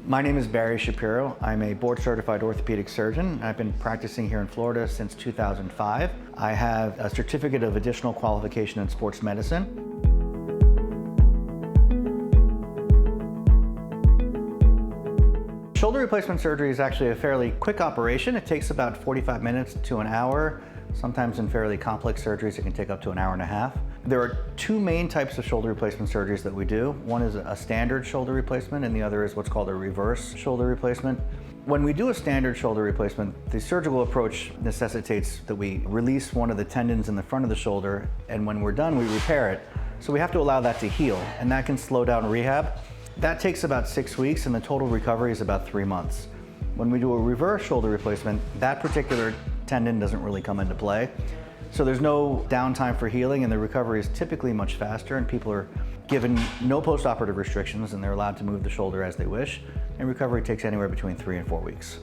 My name is Barry Shapiro. I'm a board-certified orthopedic surgeon. I've been practicing here in Florida since 2005. I have a certificate of additional qualification in sports medicine. Shoulder replacement surgery is actually a fairly quick operation. It takes about 45 minutes to an hour. Sometimes in fairly complex surgeries, it can take up to an hour and a half. There are two main types of shoulder replacement surgeries that we do. One is a standard shoulder replacement, and the other is what's called a reverse shoulder replacement. When we do a standard shoulder replacement, the surgical approach necessitates that we release one of the tendons in the front of the shoulder, and when we're done, we repair it. So we have to allow that to heal, and that can slow down rehab. That takes about 6 weeks, and the total recovery is about 3 months. When we do a reverse shoulder replacement, that particular tendon doesn't really come into play. So there's no downtime for healing, and the recovery is typically much faster, and people are given no post-operative restrictions, and they're allowed to move the shoulder as they wish, and recovery takes anywhere between 3 and 4 weeks.